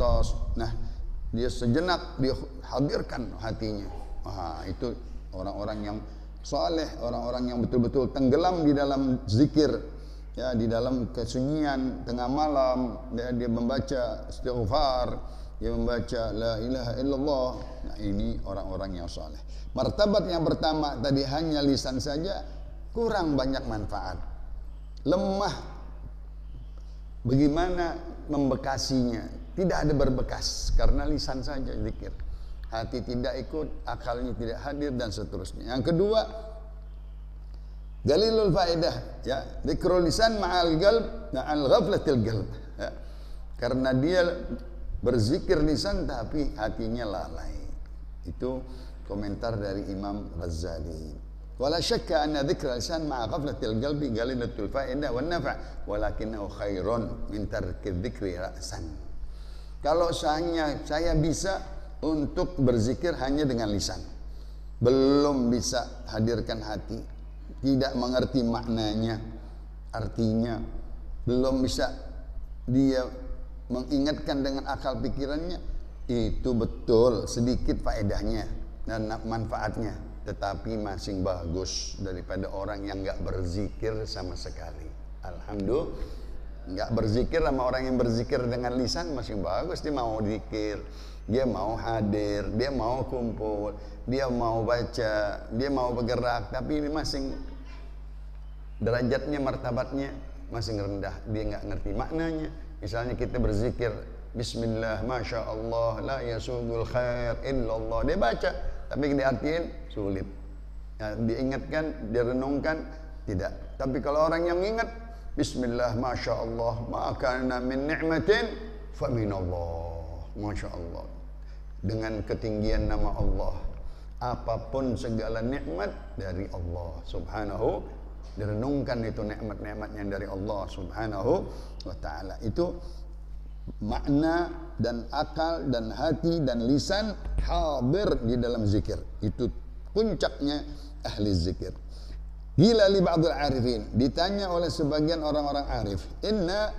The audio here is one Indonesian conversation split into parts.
atas. Nah, dia sejenak dia hadirkan hatinya. Itu orang-orang yang saleh, orang-orang yang betul-betul tenggelam di dalam zikir, ya, di dalam kesunyian tengah malam. Dia membaca istighfar, dia membaca la ilaha illallah. Nah, ini orang-orang yang saleh. Martabat yang pertama tadi hanya lisan saja, kurang banyak manfaat, lemah. Bagaimana membekasinya? Tidak ada berbekas karena lisan saja zikir. Hati tidak ikut, akalnya tidak hadir, dan seterusnya. Yang kedua, galilul faedah, ya, zikrul lisan ma'al qalb ma'al ghaflatil qalb, ya. Karena dia berzikir lisan tapi hatinya lalai. Itu komentar dari Imam Ghazali. Wala syakka anna dzikra lisan ma'a ghaflatil qalbi galilatul faedah wan nafa' walakinahu khairun min tarki dzikri ra'san. Kalau saya bisa untuk berzikir hanya dengan lisan, belum bisa hadirkan hati, tidak mengerti maknanya, artinya, belum bisa dia mengingatkan dengan akal pikirannya, itu betul sedikit faedahnya dan manfaatnya, tetapi masih bagus daripada orang yang nggak berzikir sama sekali. Alhamdulillah, nggak berzikir sama orang yang berzikir dengan lisan masih bagus. Dia mau zikir, dia mau hadir, dia mau kumpul, dia mau baca, dia mau bergerak, tapi masing derajatnya, martabatnya masih rendah. Dia nggak ngerti maknanya. Misalnya kita berzikir Bismillah, Masya Allah, la yasudul khair illallah, dia baca, tapi diartiin sulit, ya, diingatkan, direnungkan tidak. Tapi kalau orang yang ingat Bismillah, Masya Allah, maka min ni'matin fa minallah, Masya Allah, dengan ketinggian nama Allah, apapun segala nikmat dari Allah subhanahu, direnungkan itu nikmat-nikmat yang dari Allah subhanahu wa ta'ala. Itu makna dan akal dan hati dan lisan hadir di dalam zikir. Itu puncaknya ahli zikir. Gila li ba'dul arifin, ditanya oleh sebagian orang-orang arif, inna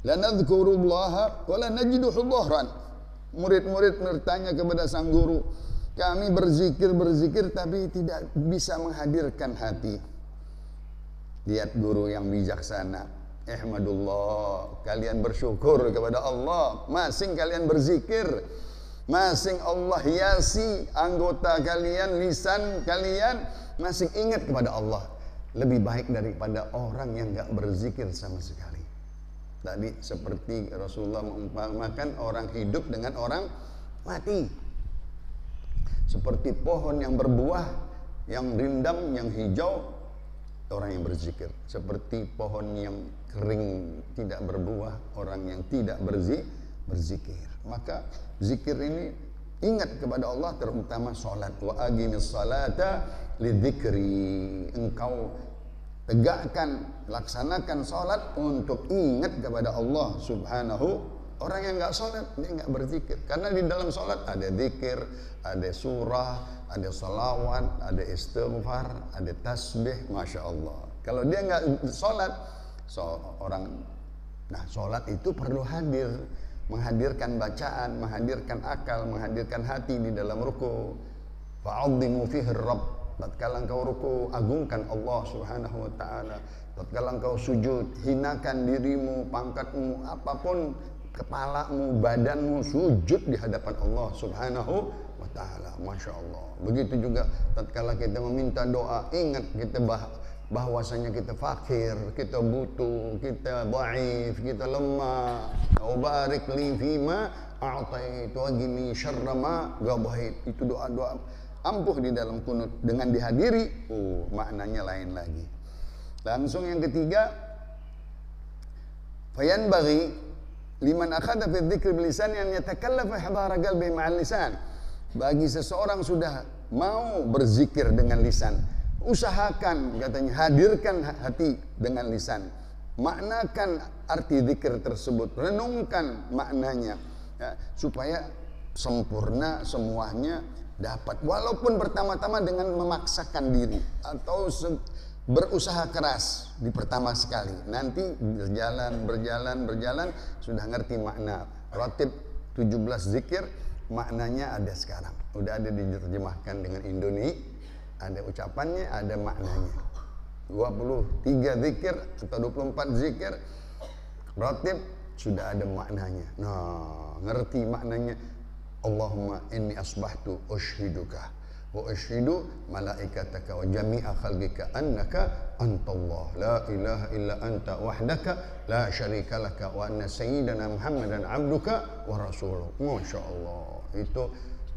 lanadhkurullaha wa la najidu hudhran. Murid-murid bertanya kepada sang guru, kami berzikir tapi tidak bisa menghadirkan hati. Lihat guru yang bijaksana. Ihmadullah, kalian bersyukur kepada Allah, masing kalian berzikir, masing Allah hiasi anggota kalian, lisan kalian masing ingat kepada Allah. Lebih baik daripada orang yang enggak berzikir sama sekali. Tadi seperti Rasulullah mengumpamakan orang hidup dengan orang mati. Seperti pohon yang berbuah, yang rindang, yang hijau, orang yang berzikir. Seperti pohon yang kering tidak berbuah, orang yang tidak berzikir. Maka zikir ini ingat kepada Allah, terutama salat. Wa aqimis salata lidzikri, engkau tegakkan, laksanakan salat untuk ingat kepada Allah subhanahu. Orang yang enggak salat dia enggak berzikir, karena di dalam salat ada zikir, ada surah, ada salawat, ada istighfar, ada tasbih, Masya Allah. Kalau dia enggak salat, salat itu perlu hadir, menghadirkan bacaan, menghadirkan akal, menghadirkan hati di dalam ruku. Fa'adhimu fihi rabb, tatkala engkau ruku, agungkan Allah subhanahu wa ta'ala. Tatkala engkau sujud, hinakan dirimu, pangkatmu, apapun, kepalamu, badanmu, sujud di hadapan Allah subhanahu wa ta'ala. Masya Allah. Begitu juga tatkala kita meminta doa, ingat kita bahwasanya kita fakir, kita butuh, kita dhaif, kita lemah. Barik li fima a'taitu wa qini syarra ma ghadait. Itu doa-doa ampuh di dalam kunut. Dengan dihadiri, maknanya lain lagi. Langsung yang ketiga, fayanbaghi liman akhadha fi dzikri bil lisan an yatakallafa hadara qalbi ma'al lisan. Bagi seseorang sudah mau berzikir dengan lisan, usahakan, katanya, hadirkan hati dengan lisan, maknakan arti zikir tersebut, renungkan maknanya, ya, supaya sempurna semuanya dapat. Walaupun pertama-tama dengan memaksakan diri atau berusaha keras di pertama sekali, nanti berjalan sudah ngerti makna. Ratib 17 zikir maknanya ada sekarang. Udah ada diterjemahkan dengan Indonesia, ada ucapannya, ada maknanya. 23 zikir atau 24 zikir ratib sudah ada maknanya. Nah, ngerti maknanya. Allahumma inni asbahtu ushiduka wa ushidu malaikataka wa jami'a khalqika annaka antallah la ilaha illa anta wahdaka la syarika laka wa anna sayyidana Muhammadan abduka wa rasuluh. Masya Allah, itu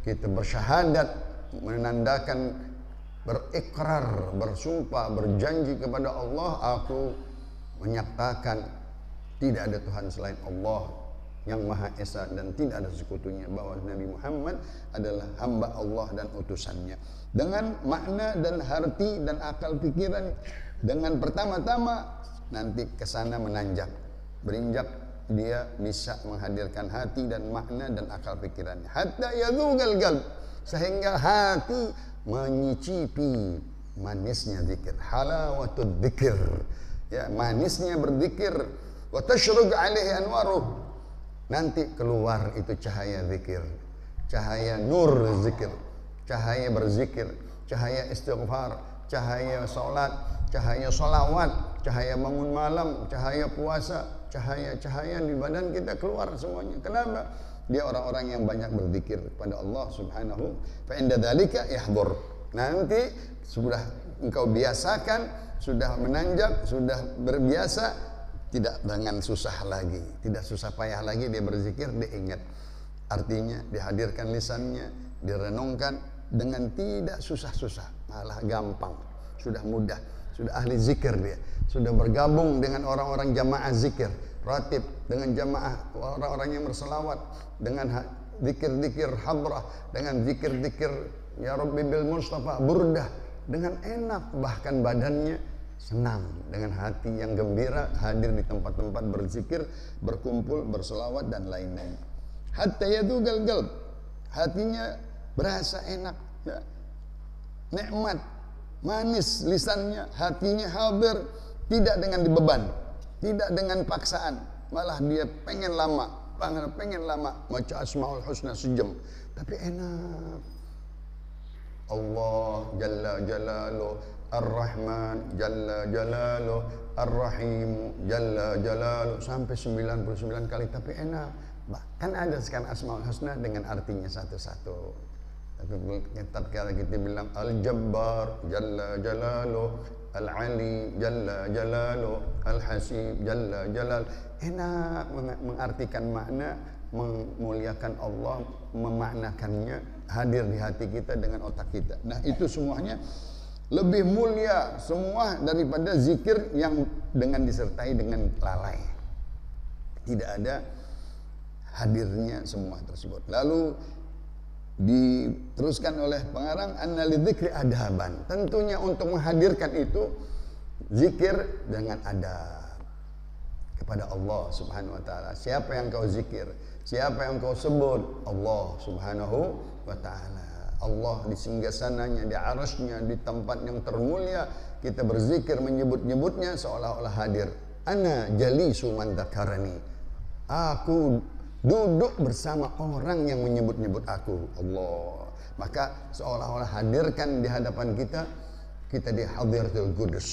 kita bersyahadat, menandakan, berikrar, bersumpah, berjanji kepada Allah, aku menyatakan tidak ada Tuhan selain Allah yang Maha Esa dan tidak ada sekutunya, bahwa Nabi Muhammad adalah hamba Allah dan utusannya. Dengan makna dan arti dan akal pikiran, dengan pertama-tama nanti kesana menanjak, berinjak, dia bisa menghadirkan hati dan makna dan akal pikirannya. Hatta yadhuqal qalb, sehingga hati menyicipi manisnya zikir, halawatud dzikir, ya, manisnya berzikir. Wa tashrug alaihi anwaruh, nanti keluar itu cahaya zikir, cahaya nur zikir, cahaya berzikir, cahaya istighfar, cahaya salat, cahaya salawat, cahaya bangun malam, cahaya puasa, cahaya-cahaya di badan kita keluar semuanya. Kenapa? Dia orang-orang yang banyak berzikir kepada Allah Subhanahu. Fa inda dzalika yahdur. Nanti sudah engkau biasakan, sudah menanjak, sudah berbiasa, tidak dengan susah lagi, tidak susah payah lagi dia berzikir, dia ingat artinya, dihadirkan lisannya, direnungkan dengan tidak susah-susah, malah gampang, sudah mudah, sudah ahli zikir dia, sudah bergabung dengan orang-orang jamaah zikir, ratib, dengan jamaah orang-orang yang berselawat, dengan zikir-zikir hadrah, dengan zikir-zikir ya Rabbi bil Mustafa, burdah, dengan enak, bahkan badannya senang, dengan hati yang gembira hadir di tempat-tempat berzikir, berkumpul, berselawat dan lain-lain. Hatta yadhuqal qalb, hatinya berasa enak, ya, nikmat, manis lisannya, hatinya hadir, tidak dengan dibeban, tidak dengan paksaan, malah dia pengen lama baca Asmaul Husna sejam, tapi enak. Allah Jalla Jalaluh, Ar-Rahman Jalla Jalaluh, Ar-Rahim Jalla Jalaluh, sampai 99 kali, tapi enak. Bahkan ada sekarang Asmaul Husna dengan artinya satu-satu. Tapi kalau kita bilang Al-Jabbar Jalla Jalaluh, Al-Ali Jalla Jalaluh, Al-Hasib Jalla Jalal, enak mengartikan makna, memuliakan Allah, memaknakannya, hadir di hati kita dengan otak kita. Nah, itu semuanya lebih mulia semua daripada zikir yang dengan disertai dengan lalai. Tidak ada hadirnya semua tersebut. Lalu diteruskan oleh pengarang, anna lidzikri adhaban. Tentunya untuk menghadirkan itu zikir dengan adab kepada Allah Subhanahu wa taala. Siapa yang kau zikir? Siapa yang kau sebut? Allah Subhanahu wa taala. Allah di singgasananya, di arasnya, di tempat yang termulia, kita berzikir menyebut-nyebutnya seolah-olah hadir. Ana jalisu man dzakarani, aku duduk bersama orang yang menyebut-nyebut aku, Allah. Maka seolah-olah hadirkan di hadapan kita, kita di Hadiratul Qudus,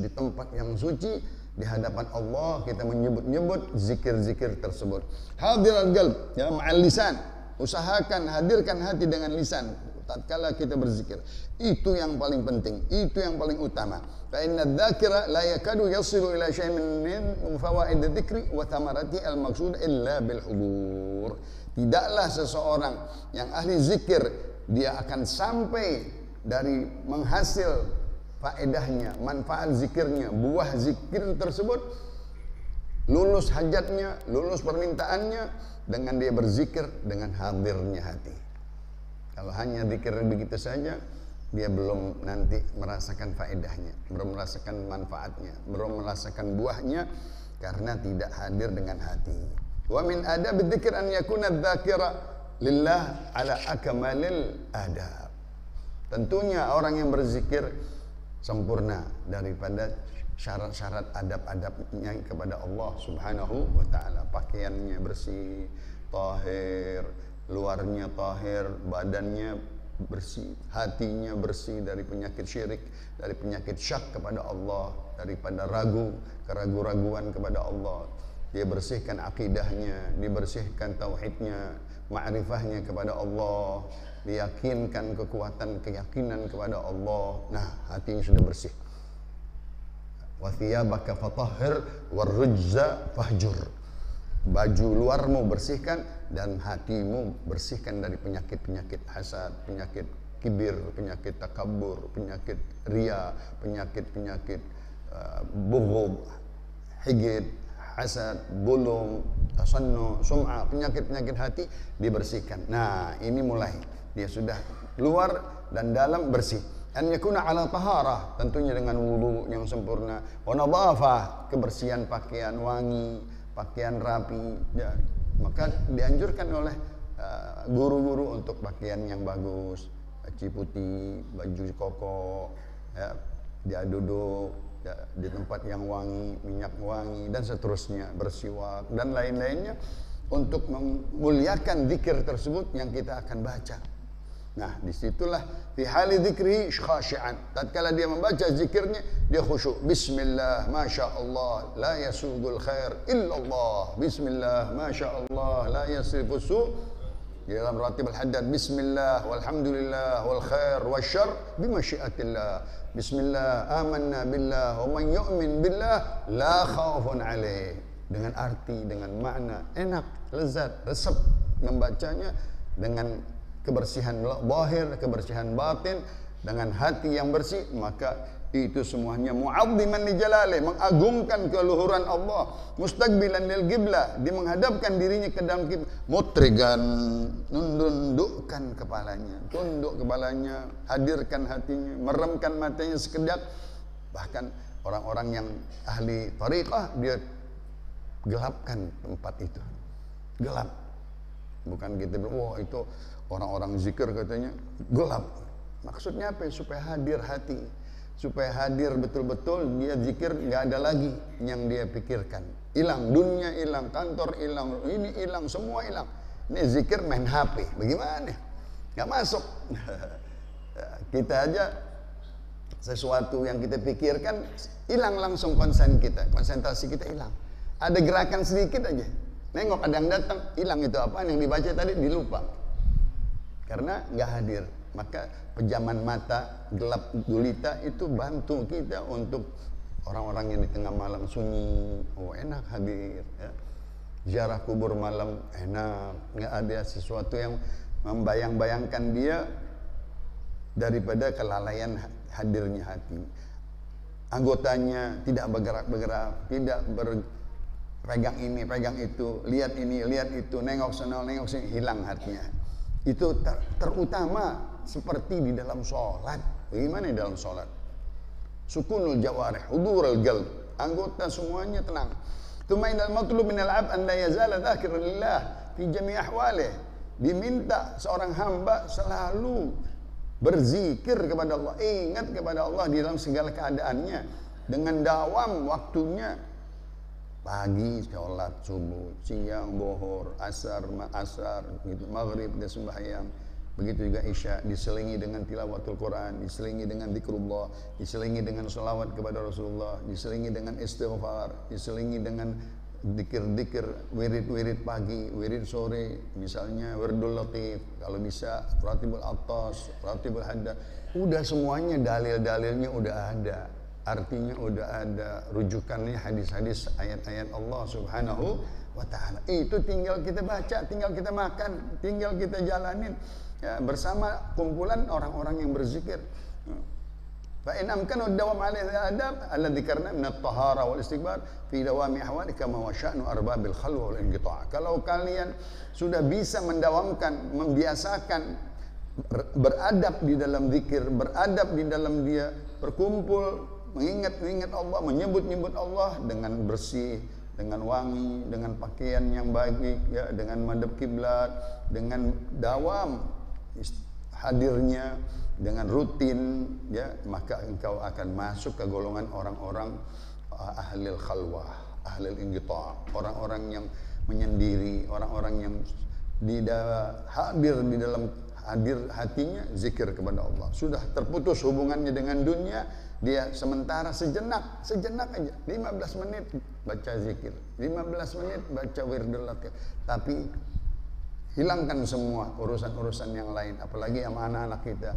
di tempat yang suci, di hadapan Allah kita menyebut-nyebut zikir-zikir tersebut. Hadirul qalb ya ma'al lisan, usahakan hadirkan hati dengan lisan tatkala kita berzikir. Itu yang paling penting, itu yang paling utama. Fa inna dzakira la yakadu yasilu ila syai'in min fawaid dzikri wa thamarati al-maqsud illa bil hudur. Tidaklah seseorang yang ahli zikir dia akan sampai dari menghasil faedahnya, manfaat zikirnya, buah zikir tersebut, lulus hajatnya, lulus permintaannya dengan dia berzikir dengan hadirnya hati. Kalau hanya zikir begitu saja, dia belum nanti merasakan faedahnya, belum merasakan manfaatnya, belum merasakan buahnya karena tidak hadir dengan hati. Wa min adab dzikir an yakuna dzakira lillah ala akmalil adab. Tentunya orang yang berzikir sempurna daripada syarat-syarat adab-adabnya kepada Allah Subhanahu wa taala. Pakaiannya bersih, tahir, luarnya tahir, badannya bersih, hatinya bersih dari penyakit syirik, dari penyakit syak kepada Allah, daripada ragu, keraguan-raguan kepada Allah. Dia bersihkan akidahnya, dibersihkan tauhidnya, ma'rifahnya kepada Allah, diyakinkan kekuatan keyakinan kepada Allah. Nah, hatinya sudah bersih. Wa thiyabaka fatahhir warrujza fahjur. Baju luarmu bersihkan dan hatimu bersihkan dari penyakit-penyakit hasad, penyakit kibir, penyakit takabur, penyakit ria, penyakit-penyakit bughd, higid, hasad, bulum, tasannu, sum'ah, penyakit-penyakit hati dibersihkan. Nah, ini mulai dia sudah luar dan dalam bersih. An yakuna ala taharah, tentunya dengan wudu yang sempurna, wa nadhafah, kebersihan pakaian, wangi, pakaian rapi, ya. Maka dianjurkan oleh guru-guru untuk pakaian yang bagus, peci putih, baju koko, ya, dia duduk ya, di tempat yang wangi, minyak wangi dan seterusnya, bersiwak dan lain-lainnya untuk memuliakan zikir tersebut yang kita akan baca. Nah, disitulah fi hali dzikri khashi'an. Tatkala dia membaca zikirnya, dia khusyuk. Bismillah, masya Allah, la yasugul khair illallah. Bismillah, masya Allah, la yasrifu su. Di dalam ratib al-haddad, Bismillah, walhamdulillah, wal khair, wasyarr, bimasyiatillah. Bismillah, amanna billah, wa man yu'min billah, la khawfun alaih. Dengan arti, dengan makna, enak, lezat, resep membacanya dengan kebersihan zahir, kebersihan batin, dengan hati yang bersih, maka itu semuanya mu'azziman li jalali, mengagungkan keluhuran Allah, mustaqbilan lil qiblah, dia menghadapkan dirinya ke dalam kiblat, mutrigan, menundukkan kepalanya, tunduk kepalanya, hadirkan hatinya, meremkan matanya sekejap. Bahkan orang-orang yang ahli tariqah, dia gelapkan tempat itu, gelap. Bukan kita bilang, wah itu orang-orang zikir katanya gelap. Maksudnya apa? Supaya hadir hati, supaya hadir betul-betul dia zikir, nggak ada lagi yang dia pikirkan. Hilang dunia, hilang kantor, hilang ini, hilang semua hilang. Ini zikir main HP, bagaimana? Nggak masuk. Kita aja sesuatu yang kita pikirkan hilang langsung konsentrasi kita hilang. Ada gerakan sedikit aja, nengok ada yang datang, hilang itu apa yang dibaca tadi, dilupa. Karena nggak hadir. Maka pejaman mata, gelap gulita itu bantu kita untuk orang-orang yang di tengah malam sunyi. Oh enak hadir ya. Ziarah kubur malam enak, nggak ada sesuatu yang membayang-bayangkan dia daripada kelalaian hadirnya hati. Anggotanya tidak bergerak-bergerak, tidak pegang ini, pegang itu, lihat ini, lihat itu, nengok sana, nengok sini, hilang hatinya. Itu terutama seperti di dalam sholat. Bagaimana di dalam sholat? Sukunul jawarih, hudurul qalb, anggota semuanya tenang. Tumainal matlub minal abd an la yazala dzakiran lillah fi jami' ahwalih. Diminta seorang hamba selalu berzikir kepada Allah, ingat kepada Allah di dalam segala keadaannya, dengan dawam waktunya. Pagi sholat subuh, siang bohor, asar, gitu, maghrib dan sembahyang. Begitu juga isya, diselingi dengan tilawatul Quran, diselingi dengan zikrullah, diselingi dengan sholawat kepada Rasulullah, diselingi dengan istighfar, diselingi dengan dikir-dikir, wirid-wirid pagi, wirid sore, misalnya wirdul latif, kalau bisa ratibul attas, ratibul haddad. Udah semuanya dalil-dalilnya udah ada. Artinya udah ada, rujukannya hadis-hadis, ayat-ayat Allah Subhanahu wa ta'ala. Itu tinggal kita baca, tinggal kita makan, tinggal kita jalanin ya, bersama kumpulan orang-orang yang berzikir. Fa in amkanu dawam alaihi adab alladzi karna min at-tahara wal istighfar fi dawami ahwali kama wa sya'nu arbabil khalwa wal inqita'. Kalau kalian sudah bisa mendawamkan, membiasakan beradab di dalam zikir, beradab di dalam dia berkumpul, mengingat Allah, menyebut-nyebut Allah dengan bersih, dengan wangi, dengan pakaian yang baik, ya, dengan madhab kiblat, dengan dawam hadirnya, dengan rutin, ya, maka engkau akan masuk ke golongan orang-orang ahlil khalwah, ahlil inqita', orang-orang yang menyendiri, orang-orang yang hadir di dalam hatinya zikir kepada Allah. Sudah terputus hubungannya dengan dunia, dia sementara sejenak aja 15 menit baca zikir, 15 menit baca wirdul latif, tapi hilangkan semua urusan-urusan yang lain, apalagi sama anak-anak kita,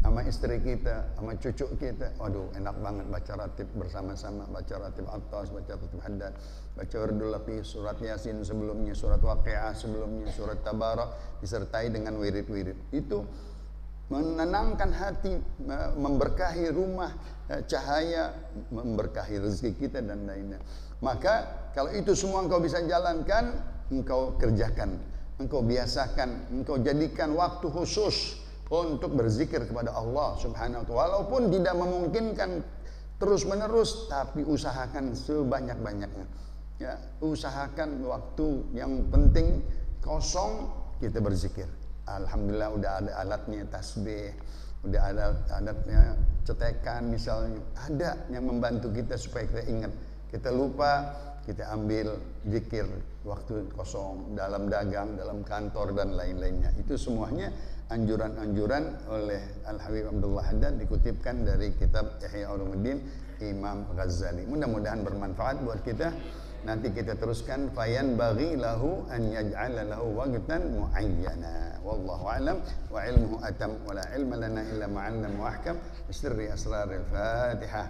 sama istri kita, sama cucu kita. Waduh, enak banget baca ratib bersama-sama, baca ratib Attas, baca ratib Haddad, baca wirdul latif, surat Yasin sebelumnya, surat Waqiah sebelumnya, surat Tabarak, disertai dengan wirid-wirid. Itu menenangkan hati, memberkahi rumah, cahaya, memberkahi rezeki kita dan lainnya. Maka kalau itu semua engkau bisa jalankan, engkau kerjakan, engkau biasakan, engkau jadikan waktu khusus untuk berzikir kepada Allah Subhanahu wa ta'ala. Walaupun tidak memungkinkan terus menerus, tapi usahakan sebanyak-banyaknya. Ya, usahakan waktu yang penting kosong kita berzikir. Alhamdulillah udah ada alatnya, tasbih, udah ada alatnya, cetekan misalnya, ada yang membantu kita supaya kita ingat. Kita lupa, kita ambil zikir waktu kosong, dalam dagang, dalam kantor dan lain-lainnya. Itu semuanya anjuran-anjuran oleh Al-Habib Abdullah Haddad, dikutipkan dari kitab Ihya Ulumuddin Imam Ghazali. Mudah-mudahan bermanfaat buat kita. Nanti kita teruskan, fayan baghi lahu an yaj'ala lahu waqtan muayyana. Wallahu a'lam wa ilmuhu atam wa la ilma lana illa ma 'allama wa ahkam. Bisirri asraril Fatihah.